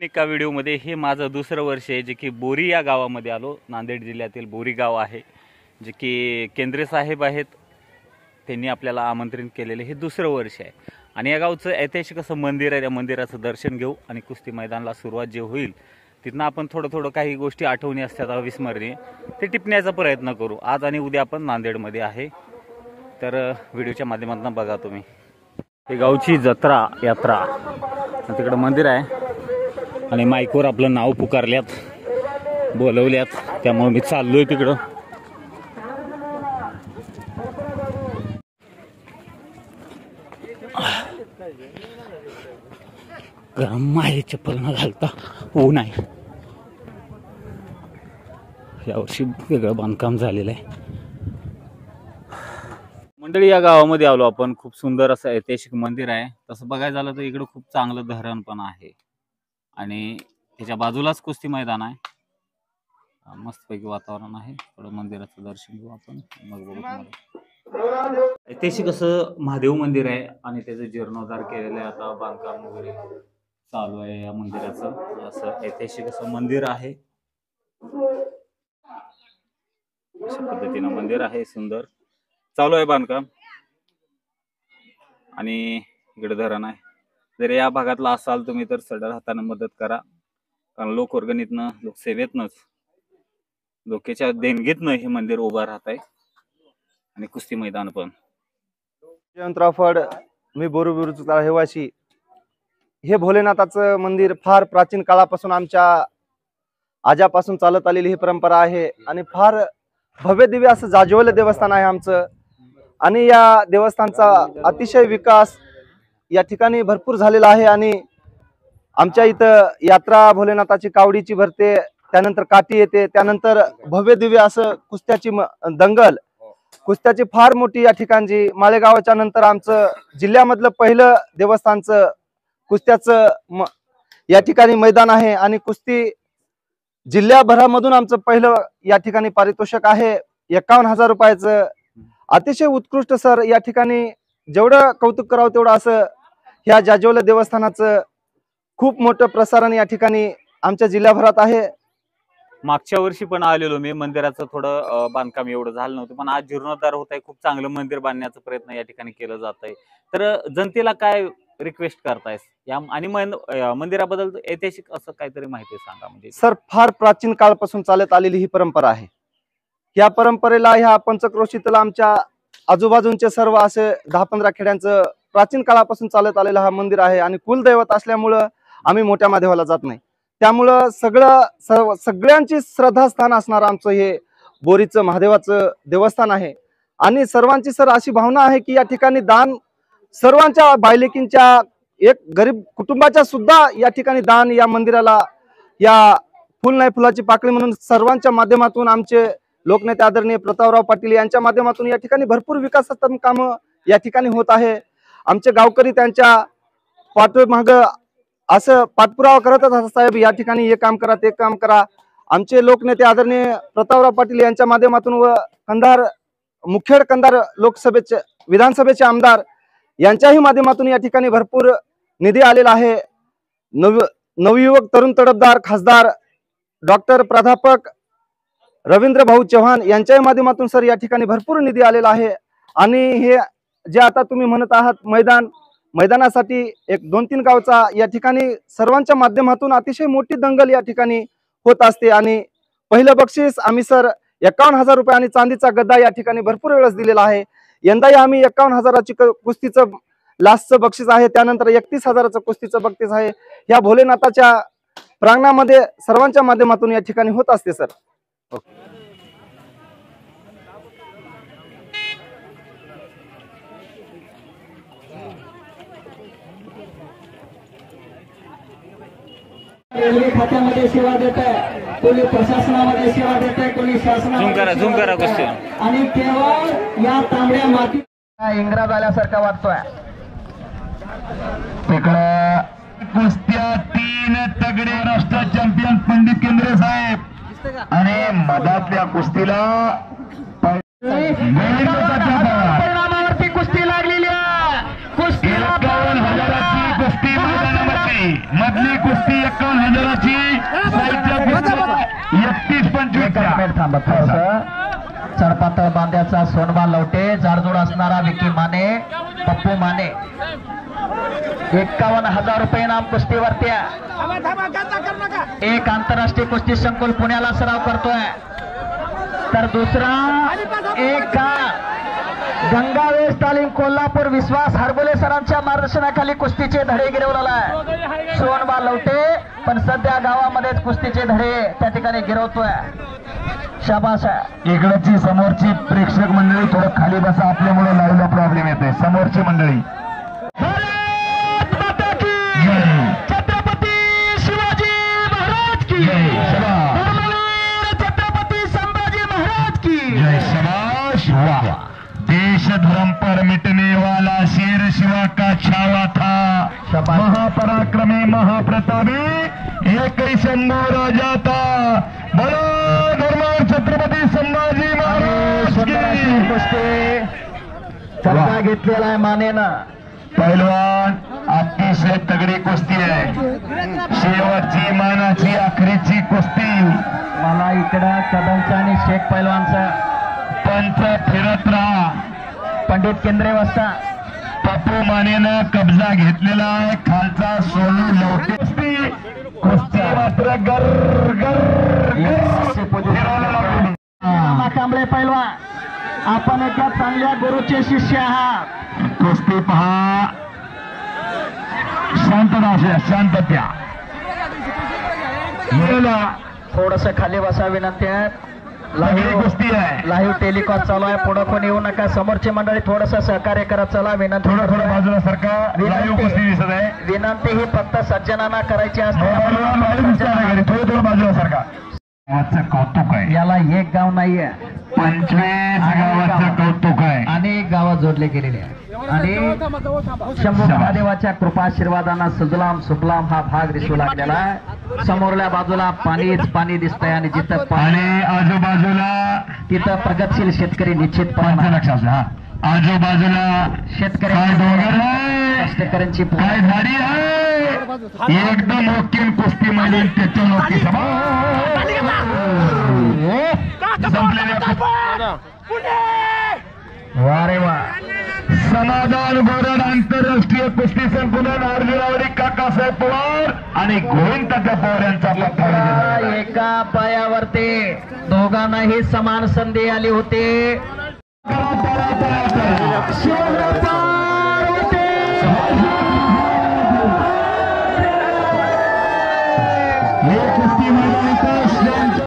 एका व्हिडिओमध्ये हे माझं दुसरं वर्ष आहे जे की बोरी या गावामध्ये आलो. नांदेड जिल्ह्यातील बोरी गाव आहे, जे की केंद्रे साहेब आहेत, त्यांनी आपल्याला आमंत्रित केलेले हे दुसरं वर्ष आहे. आणि या गावचं ऐतिहासिक असं मंदिर आहे. त्या मंदिराचं दर्शन घेऊ आणि कुस्ती मैदानाला सुरुवात जे होईल तिथनं आपण थोडं काही गोष्टी आठवणी असतात अविस्मरणीय ते टिपण्याचा प्रयत्न करू. आज आणि उद्या आपण नांदेडमध्ये आहे, तर व्हिडिओच्या माध्यमातून बघा तुम्ही. हे गावची जत्रा यात्रा, तिकडं मंदिर आहे आणि माईकवर आपलं नाव पुकारल्यात, बोलवल्यात, त्यामुळे मी चाललोय तिकडं. गरम आहे, चप्पल न घालता ऊन आहे. यावर्षी वेगळं बांधकाम झालेलं आहे. मंडळी, या गावामध्ये आलो आपण. खूप सुंदर असं ऐतिहासिक मंदिर आहे. तसं बघायला झालं तर इकडं खूप चांगलं धरण पण आहे आणि त्याच्या बाजूलाच कुस्ती मैदान आहे. मस्तपैकी वातावरण आहे. थोडं मंदिराचं दर्शन घेऊ आपण, मग बघू. ऐतिहासिक असं महादेव मंदिर आहे आणि त्याचं जीर्णोद्धार केलेलं आहे. आता बांधकाम वगैरे चालू आहे या मंदिराचं. असं ऐतिहासिक असं मंदिर आहे. अशा पद्धतीनं मंदिर आहे, सुंदर चालू आहे बांधकाम. आणि इकडे धरण आहे. जर या भागातला असाल तुम्ही तर सडळ हाताने मदत करा, कारण लोकवर्गणीतनं, लोकसेवेतनंच, लोकांच्या देणगीतनं हे मंदिर उभं राहत आहे. आणि कुस्ती मैदान पण. जयवंतराव फड, मी बोरीचा रहिवासी. हे भोलेनाथाचं मंदिर फार प्राचीन काळापासून आमच्या आजापासून चालत आलेली ही परंपरा आहे आणि फार भव्य दिव्य असं जाज्वल्य देवस्थान आहे आमचं. आणि या देवस्थानचा अतिशय विकास या ठिकाणी भरपूर झालेला आहे. आणि आमच्या इथं यात्रा भोलेनाथाची कावडीची भरते, त्यानंतर काठी येते, त्यानंतर भव्य दिव्य असं कुस्त्याची दंगल, कुस्त्याची फार मोठी या ठिकाणची. माळेगावाच्या नंतर आमचं जिल्ह्यामधलं पहिलं देवस्थानचं कुस्त्याचं या ठिकाणी मैदान आहे. आणि कुस्ती जिल्ह्याभरामधून आमचं पहिलं या ठिकाणी पारितोषिक आहे 51,000 रुपयाचं. अतिशय उत्कृष्ट सर. या ठिकाणी जेवढं कौतुक करावं तेवढं असं. ह्या जाज्वल्य देवस्थानाचं खूप मोठं प्रसारण या ठिकाणी आमच्या जिल्ह्याभरात आहे. मागच्या वर्षी पण आलेलो मी. मंदिराचं थोडं बांधकाम एवढं झालं नव्हतं, पण आज जीर्णोद्धार होत आहे. खूप चांगलं मंदिर बांधण्याचा प्रयत्न या ठिकाणी केलं जात आहे. तर जनतेला काय रिक्वेस्ट करतायस या आणि मंदिराबद्दल ऐतिहासिक असं काहीतरी माहिती सांगा. म्हणजे सर, फार प्राचीन काळापासून चालत आलेली ही परंपरा आहे. या परंपरेला ह्या पंचक्रोशीतलं आमच्या आजूबाजूंचे सर्व असे 10-15 खेड्यांचं प्राचीन काळापासून चालत आलेलं हा मंदिर आहे. आणि कुलदैवत असल्यामुळं आम्ही मोठ्या महादेवाला जात नाही, त्यामुळं सगळ्यांची श्रद्धास्थान असणार आमचं हे बोरीचं महादेवाचं देवस्थान आहे. आणि सर्वांची सर अशी भावना आहे की या ठिकाणी दान, सर्वांच्या बायलेकींच्या, एक गरीब कुटुंबाच्या सुद्धा या ठिकाणी दान या मंदिराला, या फुल नाही फुलाची पाकळी म्हणून सर्वांच्या माध्यमातून आमचे लोकनेते आदरणीय प्रतापराव पाटील यांच्या माध्यमातून या ठिकाणी भरपूर विकासात्मक कामं या ठिकाणी होत आहे. आमचे गावकरी त्यांच्या पाठोमाग असं पाठपुरावा करतच असतात, साहेब या ठिकाणी हे काम करा, ते काम करा. आमचे लोकनेते आदरणीय प्रतापराव पाटील यांच्या माध्यमातून व मुखेड कंधार लोकसभेचे, विधानसभेचे आमदार यांच्याही माध्यमातून या ठिकाणी भरपूर निधी आलेला आहे. नवयुवक तरुण तडफदार खासदार डॉक्टर प्राध्यापक रवींद्र भाऊ चव्हाण यांच्याही माध्यमातून सर या ठिकाणी भरपूर निधी आलेला आहे. आणि हे जे आता तुम्ही म्हणत आहात मैदानासाठी एक 2-3 गावचा या ठिकाणी सर्वांच्या माध्यमातून अतिशय मोठी दंगल या ठिकाणी होत असते. आणि पहिलं बक्षीस आम्ही सर 51,000 रुपये आणि चांदीचा गद्दा या ठिकाणी भरपूर वेळेस दिलेला आहे. यंदाही आम्ही 51,000ची कुस्तीचं लास्टचं बक्षीस आहे, त्यानंतर 31,000चं कुस्तीचं बक्षीस आहे. या भोलेनाथाच्या प्रांगणामध्ये सर्वांच्या माध्यमातून या ठिकाणी होत असते सर. रेल्वे खात्यामध्ये सेवा देत आहे, कोणी प्रशासनामध्ये सेवा देत आहे, कोणी शासनामध्ये. आणि केवळ या तांबड्या माती इंग्रज आल्यासारखा वाटतोय. तिकडं कुस्त्या 3 तगडे राष्ट्र चॅम्पियन पंडित केंद्रे साहेब. आणि मधातल्या कुस्तीला परिणामावरती कुस्ती लागलेली आहे. कुस्ती 51,000ची कुस्ती मैदानामध्ये. कुस्ती, मधली कुस्ती 51,000ची, साहित्य 31-25 थांबत चढपातळ बांध्याचा सोनबा लवटे, जाडजोड असणारा विकी माने, पप्पू माने. 51,000 रुपये इनाम कुस्तीवरती. एक आंतरराष्ट्रीय कुस्ती संकुल पुण्याला सराव करतोय, तर दुसरा एक गंगावेश तालीम कोल्हापूर विश्वास हरबोले सरांच्या मार्गदर्शनाखाली कुस्तीचे धडे गिरवलेला आहे सोनबा लवटे, पण सध्या गावामध्येच कुस्तीचे धडे त्या ठिकाणी गिरवतोय. शाबास आहे. इकडची समोरची प्रेक्षक मंडळी थोडं खाली बसा, आपल्यामुळे लाईव्हला प्रॉब्लेम येते. समोरची मंडळी छत्रपती शिवाजी महाराज की छत्रपती संभाजी महाराज की जय. शाबाश. वाह. देश धर्म पर मिटने वाला शेर शिवा का छावा था, महापराक्रमी महाप्रतापी एक ही शंभो राजा था. बोलो धर्मार छत्रपती संभाजी महाराज की. चर्चा घेतलेला आहे मानेनं. पैलवान अतिशय तगडी कुस्ती आहे, शेवटची मानाची अखेरीची कुस्ती. मला इकडं कदमचा आणि शेख पैलवानचा पंच फिरत राहा. पंडित केंद्रे वाजता पप्पू मानेनं कब्जा घेतलेला आहे, खालचा सोनू लवटे. कुस्ती मात्र गर गर कांबळे पैलवान, आपण एका चांगल्या गुरुचे शिष्य आहात. कुस्ती पहा. शांतता असे, शांतत्या. थोडस खाली बसा विनंती आहे. लाईव्ह कुस्ती आहे, लाईव्ह टेलिकॉस्ट चालू आहे. पुढे कोणी येऊ नका. समोरची मंडळी थोडस सहकार्य करत चला. विनंती थोडं थोडं बाजूला सारखा लाईव्ह कुस्ती दिसत आहे. विनंती ही फक्त सज्जनांना करायची असते. थोडं थोडं बाजूला सारखा. गावाचं कौतुक आहे, याला एक गाव नाहीये, 25 गावाचं कौतुक आहे. अनेक गावं जोडले गेलेले आहे. आणि शंभू महादेवाच्या कृपाशीर्वादानं सुजलाम सुफलाम हा भाग दिसू लागलेला आहे. समोरल्या बाजूला पाणीच पाणी दिसतंय, आणि जिथं पाणी आणि आजूबाजूला तिथं प्रगतशील शेतकरी निश्चित पंच लक्षात. हा, आजूबाजूला शेतकरी काय डोंगर आहे, कष्टकऱ्यांची काय झाडी आहे. एकदम ओके कुस्ती मध्ये त्याच्या नोकी सभा वारे वा. समाधान गोरड आंतरराष्ट्रीय कुस्ती संकुलन अर्जुनावरी काकासाहेब पवार आणि गोविंद पवार यांचा पत्ता. एका पायावरती दोघांनाही समान संधी आली होती. हे कुस्ती मैदान